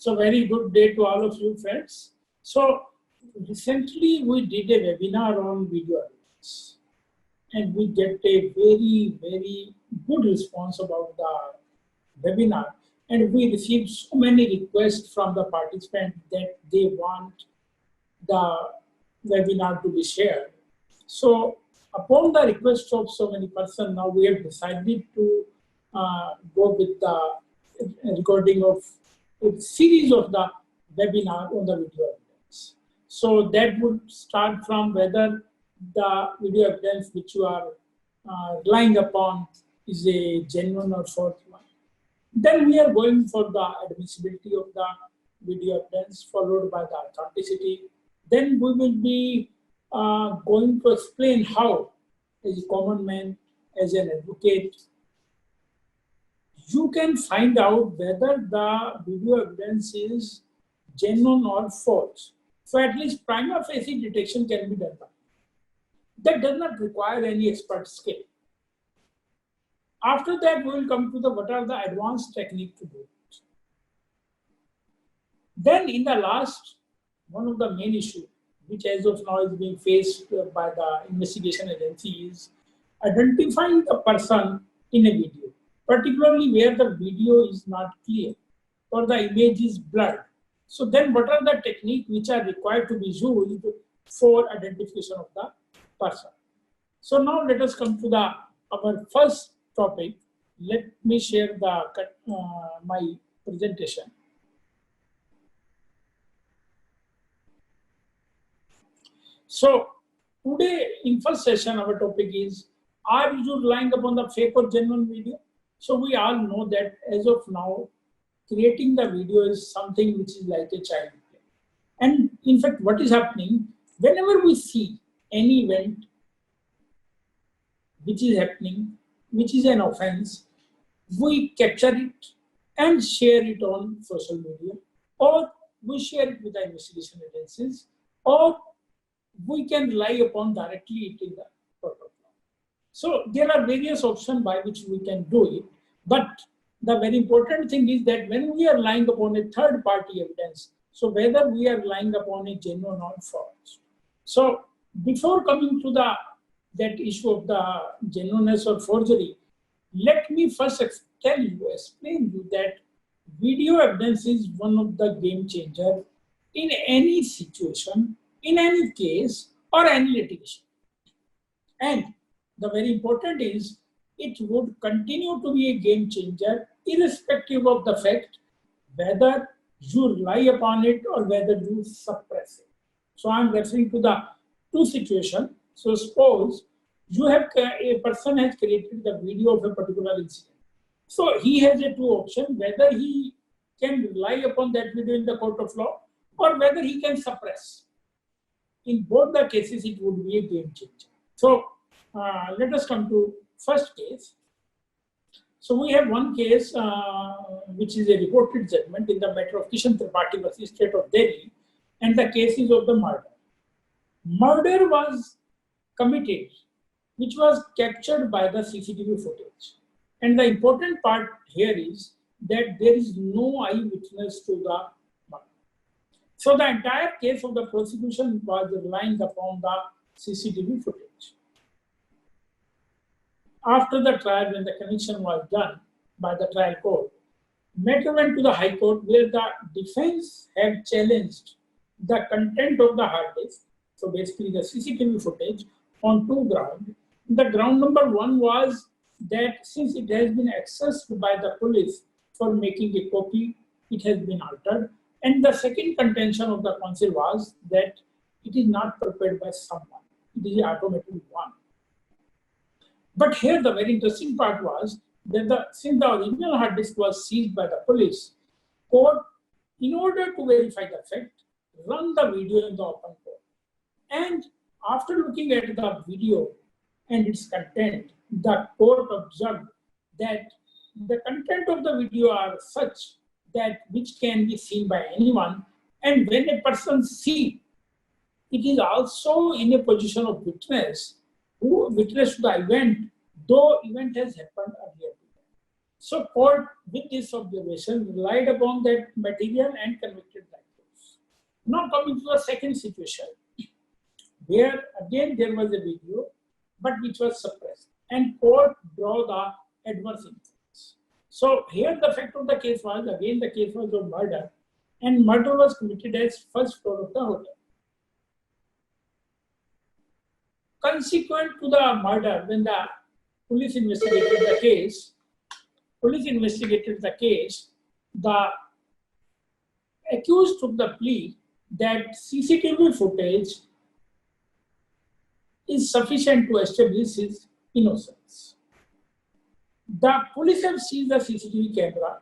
So very good day to all of you friends. So recently we did a webinar on video evidence and we get a very good response about the webinar, and we received so many requests from the participants that they want the webinar to be shared. So upon the request of so many persons, now we have decided to go with the recording of a series of the webinar on the video evidence. So that would start from whether the video evidence which you are relying upon is a genuine or false one. Then we are going for the admissibility of the video evidence, followed by the authenticity. Then we will be going to explain how, as a common man, as an advocate, you can find out whether the video evidence is genuine or false. So at least prima facie detection can be done. That does not require any expert skill. After that, we will come to the what are the advanced technique to do it. Then in the last, one of the main issues, which as of now is being faced by the investigation agency, is identifying the person in a video, particularly where the video is not clear or the image is blurred. So then what are the techniques which are required to be used for identification of the person? So now let us come to our first topic. Let me share my presentation. So today in first session our topic is, are you relying upon the fake or genuine video? So we all know that as of now, creating the video is something which is like a child play. And in fact, what is happening, whenever we see any event which is happening, which is an offense, we capture it and share it on social media, or we share it with the investigation agencies, or we can rely upon directly it in the court of law. So there are various options by which we can do it, but the very important thing is that when we are relying upon a third party evidence, so whether we are relying upon a genuine or false. So before coming to that issue of the genuineness or forgery, let me first explain you that video evidence is one of the game changers in any situation, in any case, or any litigation. And the very important is, it would continue to be a game changer irrespective of the fact whether you rely upon it or whether you suppress it. So I'm referring to the two situations. So suppose you have a person has created the video of a particular incident. So he has a two options, whether he can rely upon that video in the court of law or whether he can suppress. In both the cases, it would be a game changer. So let us come to first case. So we have one case which is a reported judgment in the matter of Kishan Tripathi versus State of Delhi, and the case is of the murder. Murder was committed, which was captured by the CCTV footage. And the important part here is that there is no eyewitness to the murder. So the entire case of the prosecution was relying upon the CCTV footage. After the trial, when the conviction was done by the trial court, matter went to the High Court, where the defense had challenged the content of the hard disk, so basically the CCTV footage, on two grounds. The ground number one was that since it has been accessed by the police for making a copy, it has been altered. And the second contention of the counsel was that it is not prepared by someone, it is automatically one. But here the very interesting part was that since the original hard disk was seized by the police, court, in order to verify the fact, run the video in the open court. And after looking at the video and its content, the court observed that the content of the video are such that which can be seen by anyone, and when a person sees, it is also in a position of witness who witnessed the event, though event has happened earlier. So court with this observation relied upon that material and convicted the accused. Now coming to the second situation, where again there was a video but which was suppressed and court draw the adverse inference. So here the fact of the case was, again the case was of murder, and murder was committed as first floor of the hotel. Consequent to the murder, when the police investigated the case, the accused took the plea that CCTV footage is sufficient to establish his innocence. The police have seized the CCTV camera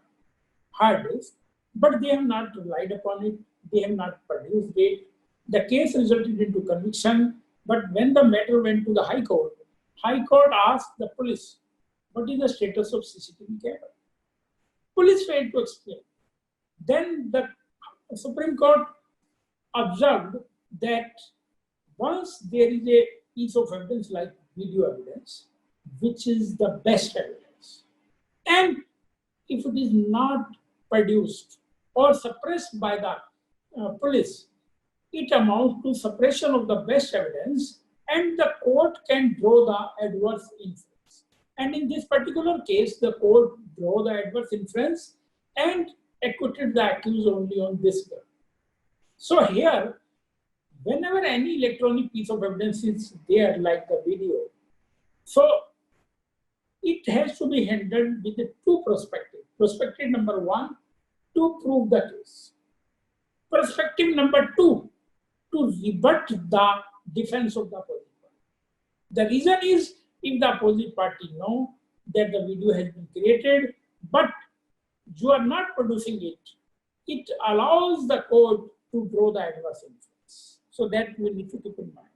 hard disk, but they have not relied upon it, they have not produced it. The case resulted into conviction, but when the matter went to the High Court asked the police, what is the status of CCTV camera? Police failed to explain. Then the Supreme Court observed that once there is a piece of evidence like video evidence, which is the best evidence, and if it is not produced or suppressed by the police, it amounts to suppression of the best evidence, and the court can draw the adverse inference. And in this particular case, the court drew the adverse inference and acquitted the accused only on this ground. So here, whenever any electronic piece of evidence is there, like the video, so it has to be handled with the two perspectives. Perspective number one, to prove the case. Perspective number two, to rebut the defense of the opposite party. The reason is, if the opposite party know that the video has been created, but you are not producing it, it allows the court to draw the adverse inference. So that we need to keep in mind.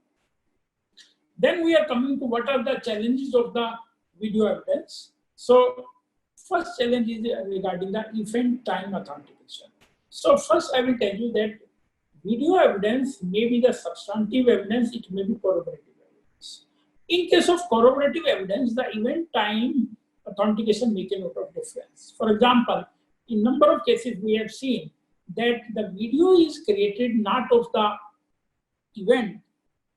Then we are coming to what are the challenges of the video evidence. So first challenge is regarding the event time authentication. So first I will tell you that video evidence may be the substantive evidence, it may be corroborative evidence. In case of corroborative evidence, the event time authentication makes a lot of difference. For example, in number of cases we have seen that the video is created not of the event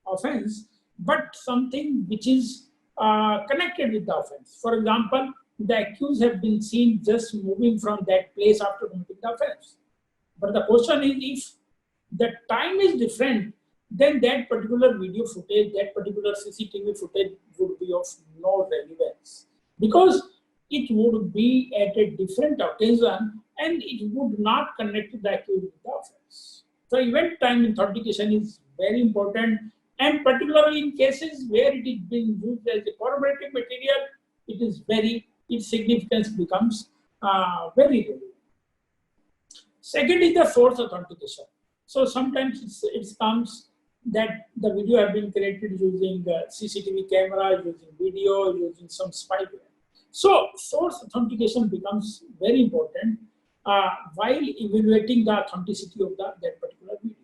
offense, but something which is connected with the offense. For example, the accused have been seen just moving from that place after committing the offense. But the question is, if the time is different, then that particular video footage, that particular CCTV footage would be of no relevance, because it would be at a different occasion and it would not connect the accused with the offense. So event time authentication is very important, and particularly in cases where it is being used as a corroborative material, its significance becomes very relevant. Second is the source authentication. So sometimes it comes that the video have been created using CCTV camera, using video, using some spyware. So source authentication becomes very important while evaluating the authenticity of that particular video.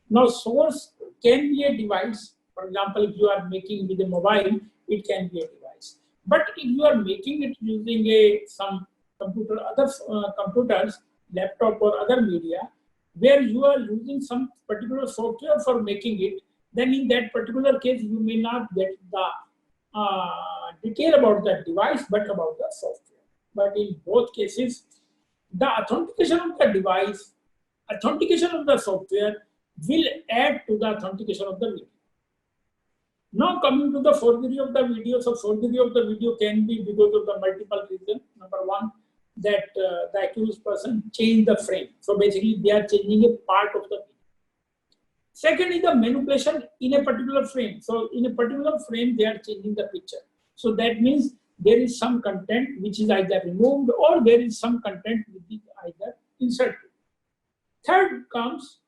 Now source can be a device. For example, if you are making with a mobile, it can be a device. But if you are making it using some computer, other computers, laptop or other media, where you are using some particular software for making it, then in that particular case, you may not get the detail about that device, but about the software. But in both cases, the authentication of the device, authentication of the software will add to the authentication of the video. Now coming to the forgery of the video. So forgery of the video can be because of the multiple reasons. Number one, that the accused person changed the frame. So basically they are changing a part of the video. Second is the manipulation in a particular frame. So in a particular frame, they are changing the picture. So that means there is some content which is either removed or there is some content which is either inserted. Third comes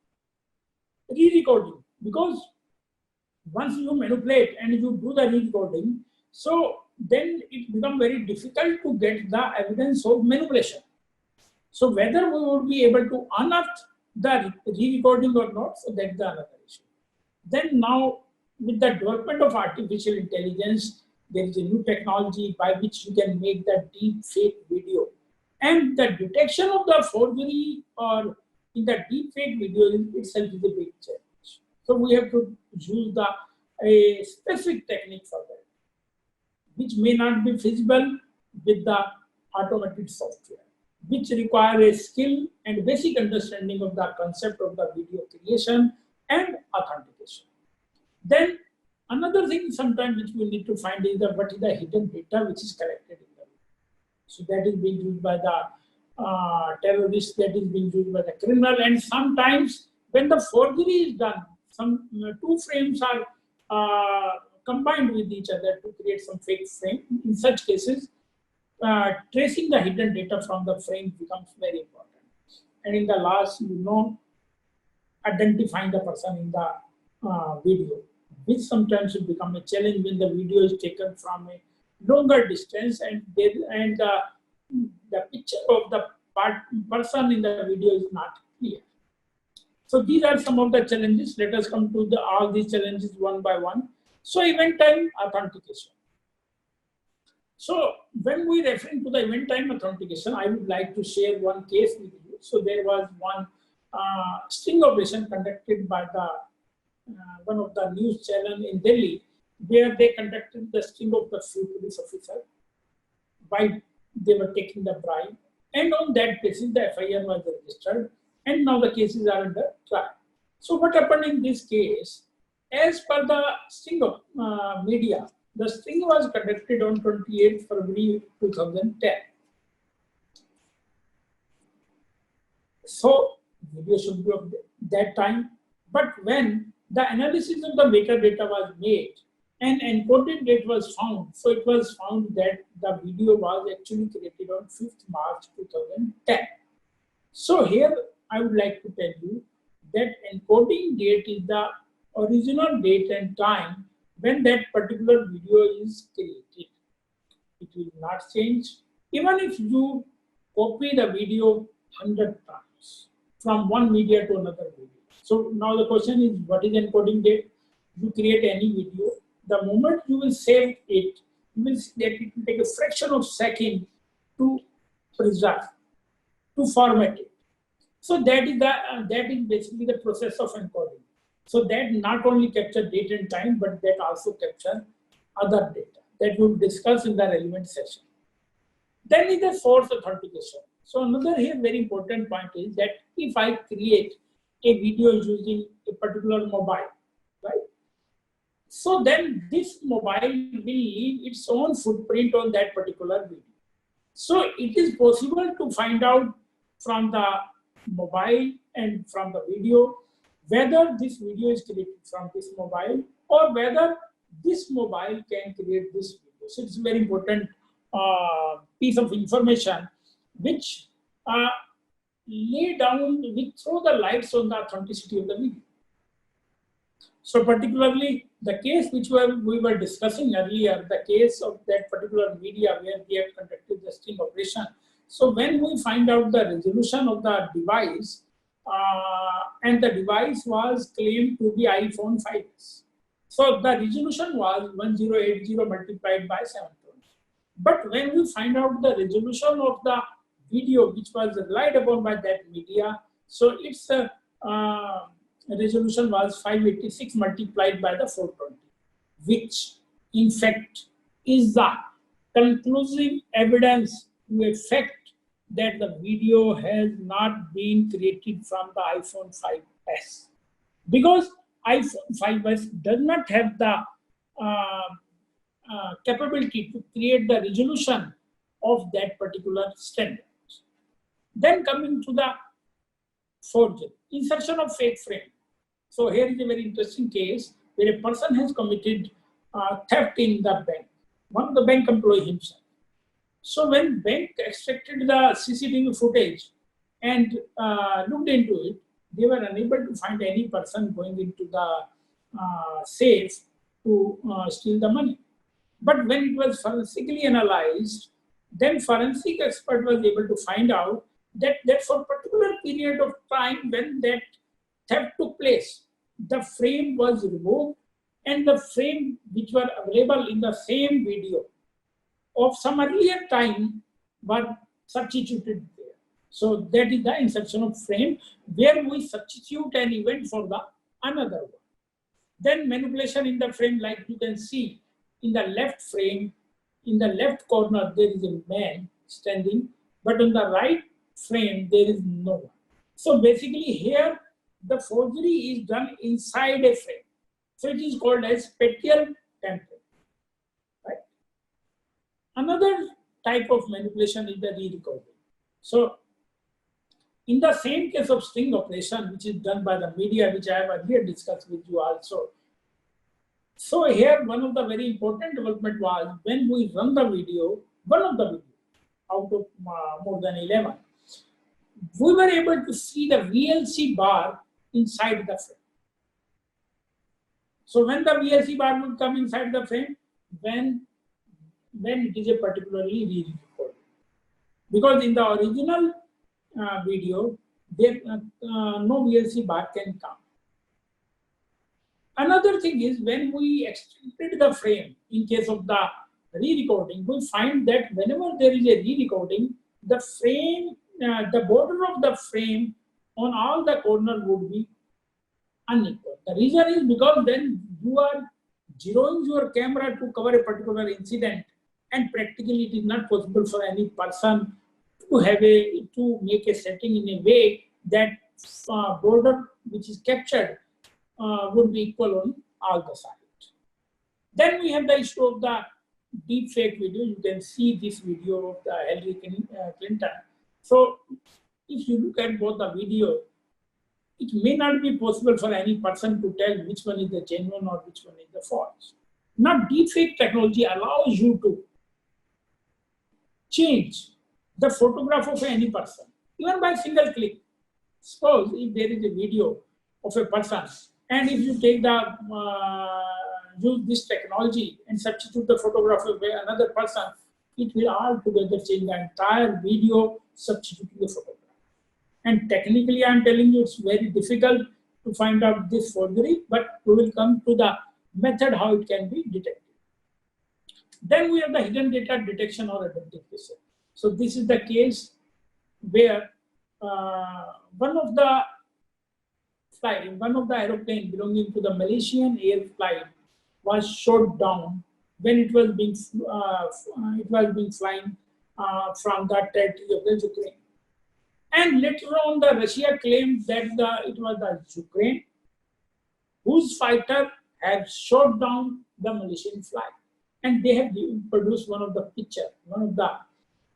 re-recording, because once you manipulate and you do the re-recording, so then it becomes very difficult to get the evidence of manipulation. So whether we would be able to unearth the re-recording or not, so that's the another issue. Then now with the development of artificial intelligence, There is a new technology by which you can make the deep fake video. And the detection of the forgery or in the deep fake video itself is a big challenge. So we have to use a specific technique for that, which may not be feasible with the automated software, which require a skill and basic understanding of the concept of the video creation and authentication. Then another thing sometimes which we need to find is what is the hidden data which is collected in the video. So that is being used by the terrorists, that is being used by the criminal, and sometimes when the forgery is done, some two frames are combined with each other to create some fake frame. In such cases, tracing the hidden data from the frame becomes very important. And in the last, identifying the person in the video, which sometimes will become a challenge when the video is taken from a longer distance and the picture of the person in the video is not clear. So these are some of the challenges. Let us come to all these challenges one by one. So event time authentication. So when we refer to the event time authentication, I would like to share one case with you. So there was one sting operation conducted by the one of the news channel in Delhi, where they conducted the sting of the few police officer while they were taking the bribe, and on that basis the FIR was registered, and now the cases are under trial. So what happened in this case? As per the sting of media, the sting was conducted on 28th February 2010. So video should be of that time, but when the analysis of the metadata was made and encoded date was found, so it was found that the video was actually created on 5th March 2010. So here I would like to tell you that encoding date is the original date and time when that particular video is created. It will not change even if you copy the video 100 times from one media to another video. So now the question is, what is encoding date? You create any video. The moment you will save it, you will see that it will take a fraction of a second to preserve, to format it. So that is basically the process of encoding. So that not only capture date and time, but that also capture other data that we will discuss in the relevant session. Then is the source authentication. So another here very important point is that if I create a video using a particular mobile, right? So then this mobile will leave its own footprint on that particular video. So it is possible to find out from the mobile and from the video whether this video is created from this mobile or whether this mobile can create this video. So it's a very important piece of information which which throw the lights on the authenticity of the video. So particularly the case which we were discussing earlier, the case of that particular media where we have conducted the sting operation. So when we find out the resolution of the device, and the device was claimed to be iPhone 5s. So the resolution was 1080 multiplied by 720. But when we find out the resolution of the video which was relied upon by that media, so its resolution was 586 multiplied by the 420, which in fact is the conclusive evidence to a fact that the video has not been created from the iPhone 5s, because iPhone 5s does not have the capability to create the resolution of that particular standard. Then coming to the forgery, insertion of fake frame. So here is a very interesting case where a person has committed theft in the bank, one of the bank employee himself. So when bank extracted the CCTV footage and looked into it, they were unable to find any person going into the safe to steal the money. But when it was forensically analyzed, then forensic expert was able to find out that for a particular period of time when that theft took place, the frame was removed and the frame which were available in the same video of some earlier time were substituted there. So that is the insertion of frame, where we substitute an event for the another one. Then manipulation in the frame, like you can see in the left frame, in the left corner there is a man standing, but on the right frame there is no one. So basically here the forgery is done inside a frame. So it is called as spatial tampering. Right? Another type of manipulation is the re-recording. So in the same case of string operation, which is done by the media, which I have earlier discussed with you also. So here one of the very important development was when we run the video, one of the videos out of more than 11, we were able to see the VLC bar inside the frame. So when the VLC bar would come inside the frame, when it is a particularly re-recorded. Because in the original video, there no VLC bar can come. Another thing is when we extracted the frame in case of the re-recording, we find that whenever there is a re-recording, the frame, the border of the frame on all the corners would be unequal. The reason is because then you are zeroing your camera to cover a particular incident, and practically it is not possible for any person to make a setting in a way that border which is captured would be equal on all the sides. Then we have the issue of the deep fake video. You can see this video of the Hillary Clinton. So if you look at both the video, it may not be possible for any person to tell which one is the genuine or which one is the false. Now deepfake technology allows you to change the photograph of any person, even by single click. Suppose if there is a video of a person, and if you take the use this technology and substitute the photograph of another person, it will altogether change the entire video, substituting the photograph. And technically, I am telling you, it's very difficult to find out this forgery, but we will come to the method how it can be detected. Then we have the hidden data detection or identification. So this is the case where one of the aeroplane belonging to the Malaysian air flight was shot down when it was being flying from the territory of the Ukraine. And later on, the Russia claimed that it was the Ukraine whose fighter had shot down the Malaysian flight. And they have produced one of the picture, one of the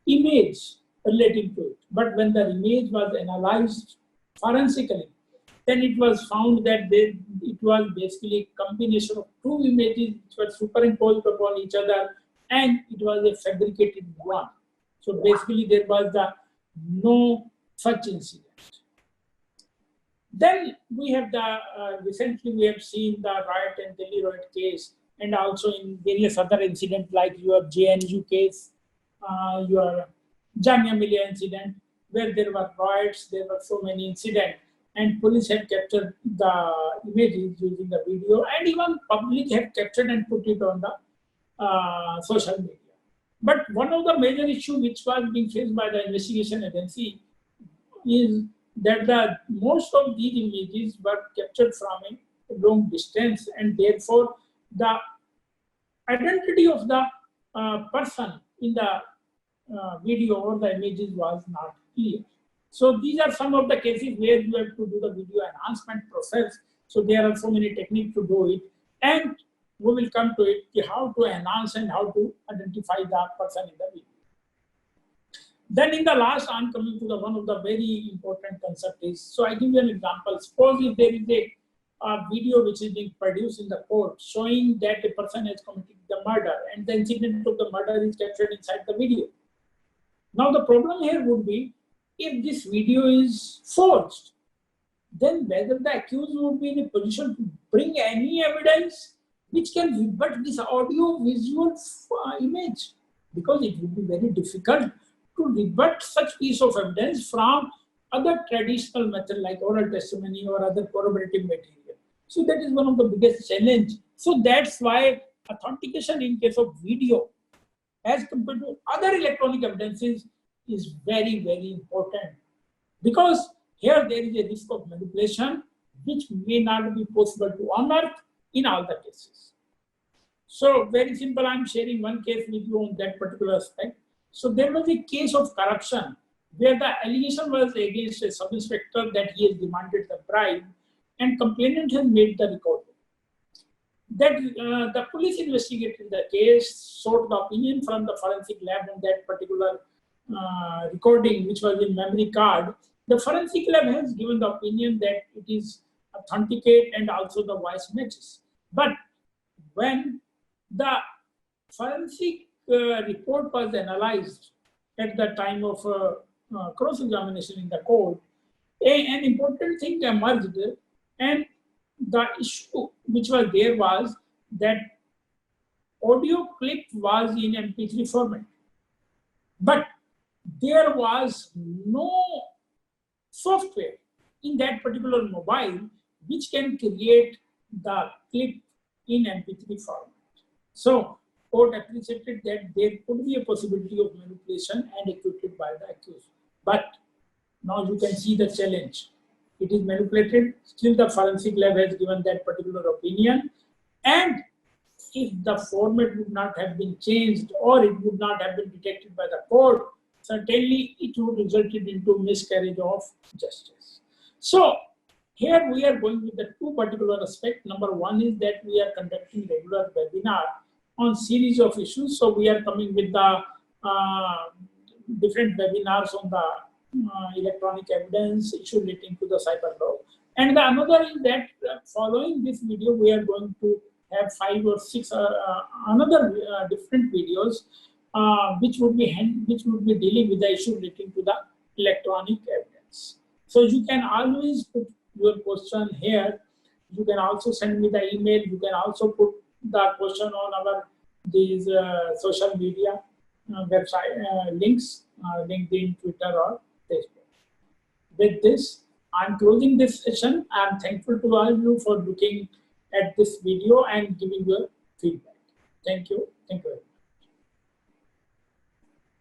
image relating to it. But when the image was analyzed forensically, then it was found that it was basically a combination of two images which were superimposed upon each other, and it was a fabricated one. So basically there was no such incident. Then we have recently we have seen the riot and Delhi riot case, and also in various other incidents like your JNU case, your Jamia Millia incident, where there were riots, there were so many incidents, and police had captured the images using the video, and even public had captured and put it on the social media. But one of the major issues which was being faced by the investigation agency is that most of these images were captured from a long distance, and therefore the identity of the person in the video or the images was not clear. So these are some of the cases where you have to do the video enhancement process. So there are so many techniques to do it, and we will come to it, how to enhance and how to identify the person in the video. Then in the last, I'm coming to one of the very important concept is, so I give you an example. Suppose if there is a video which is being produced in the court showing that a person has committed the murder, and the incident of the murder is captured inside the video. Now the problem here would be, if this video is forged, then whether the accused would be in a position to bring any evidence which can rebut this audio visual image, because it would be very difficult to rebut such piece of evidence from other traditional method like oral testimony or other corroborative material. So that is one of the biggest challenge. So that's why authentication in case of video as compared to other electronic evidences is very, very important, because here there is a risk of manipulation which may not be possible to unearth in all the cases. So very simple, I'm sharing one case with you on that particular aspect. So there was a case of corruption where the allegation was against a sub-inspector that he has demanded the bribe, and complainant has made the record. That the police investigated the case, sought the opinion from the forensic lab on that particular recording, which was in memory card. The forensic lab has given the opinion that it is authenticate and also the voice matches. But when the forensic report was analyzed at the time of cross-examination in the court, an important thing emerged, and the issue which was there was that audio clip was in MP3 format, but there was no software in that particular mobile which can create the clip in MP3 format. So court appreciated that there could be a possibility of manipulation and acquitted by the accused. But now you can see the challenge. It is manipulated, still the forensic lab has given that particular opinion, and if the format would not have been changed or it would not have been detected by the court, certainly it would result into miscarriage of justice. So here we are going with the two particular aspects. Number one is that we are conducting regular webinar on series of issues. So we are coming with the different webinars on the electronic evidence issue relating to the cyber law. And the another is that following this video, we are going to have 5 or 6 another different videos which would be dealing with the issue relating to the electronic evidence. So you can always put your question here. You can also send me the email. You can also put the question on our these social media website links, LinkedIn, Twitter, or Facebook. With this, I'm closing this session. I'm thankful to all of you for looking at this video and giving your feedback. Thank you. Thank you.